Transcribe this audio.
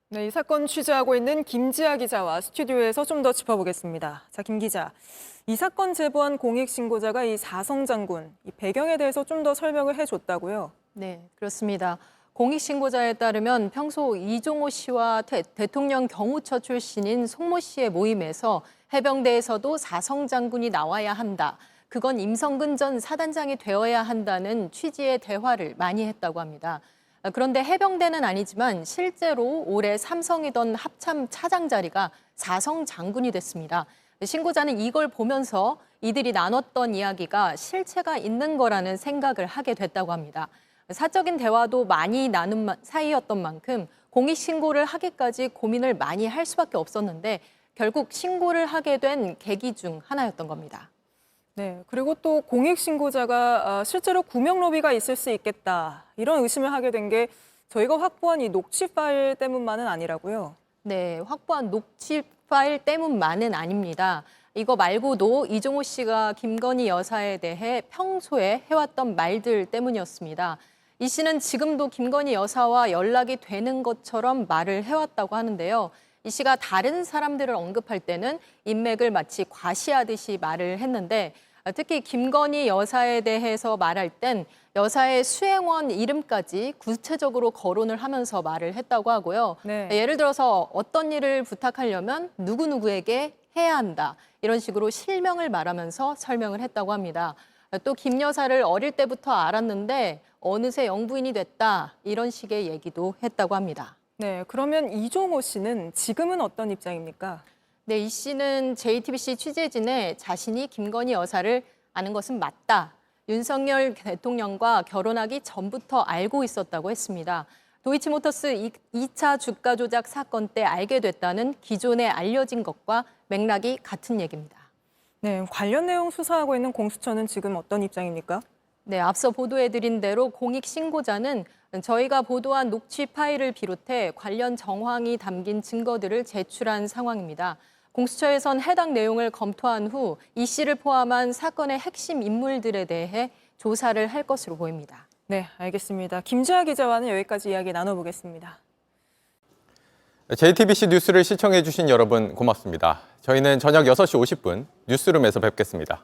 네, 이 사건 취재하고 있는 김지아 기자와 스튜디오에서 좀 더 짚어보겠습니다. 자, 김 기자. 이 사건 제보한 공익신고자가 이 사성 장군, 이 배경에 대해서 좀 더 설명을 해줬다고요? 네, 그렇습니다. 공익신고자에 따르면 평소 이종호 씨와 대통령 경호처 출신인 송모 씨의 모임에서 해병대에서도 사성 장군이 나와야 한다. 그건 임성근 전 사단장이 되어야 한다는 취지의 대화를 많이 했다고 합니다. 그런데 해병대는 아니지만 실제로 올해 삼성이던 합참 차장 자리가 사성 장군이 됐습니다. 신고자는 이걸 보면서 이들이 나눴던 이야기가 실체가 있는 거라는 생각을 하게 됐다고 합니다. 사적인 대화도 많이 나눈 사이였던 만큼 공익신고를 하기까지 고민을 많이 할 수밖에 없었는데 결국 신고를 하게 된 계기 중 하나였던 겁니다. 네, 그리고 또 공익신고자가 실제로 구명 로비가 있을 수 있겠다, 이런 의심을 하게 된 게 저희가 확보한 이 녹취 파일 때문만은 아니라고요? 네, 확보한 녹취 파일 때문만은 아닙니다. 이거 말고도 이종호 씨가 김건희 여사에 대해 평소에 해왔던 말들 때문이었습니다. 이 씨는 지금도 김건희 여사와 연락이 되는 것처럼 말을 해왔다고 하는데요. 이 씨가 다른 사람들을 언급할 때는 인맥을 마치 과시하듯이 말을 했는데 특히 김건희 여사에 대해서 말할 땐 여사의 수행원 이름까지 구체적으로 거론을 하면서 말을 했다고 하고요. 네. 예를 들어서 어떤 일을 부탁하려면 누구누구에게 해야 한다. 이런 식으로 실명을 말하면서 설명을 했다고 합니다. 또 김 여사를 어릴 때부터 알았는데 어느새 영부인이 됐다. 이런 식의 얘기도 했다고 합니다. 네, 그러면 이종호 씨는 지금은 어떤 입장입니까? 네, 이 씨는 JTBC 취재진에 자신이 김건희 여사를 아는 것은 맞다. 윤석열 대통령과 결혼하기 전부터 알고 있었다고 했습니다. 도이치모터스 2차 주가 조작 사건 때 알게 됐다는 기존에 알려진 것과 맥락이 같은 얘기입니다. 네, 관련 내용 수사하고 있는 공수처는 지금 어떤 입장입니까? 네, 앞서 보도해드린 대로 공익신고자는 저희가 보도한 녹취 파일을 비롯해 관련 정황이 담긴 증거들을 제출한 상황입니다. 공수처에선 해당 내용을 검토한 후 이 씨를 포함한 사건의 핵심 인물들에 대해 조사를 할 것으로 보입니다. 네, 알겠습니다. 김지아 기자와는 여기까지 이야기 나눠보겠습니다. JTBC 뉴스를 시청해 주신 여러분 고맙습니다. 저희는 저녁 6시 50분 뉴스룸에서 뵙겠습니다.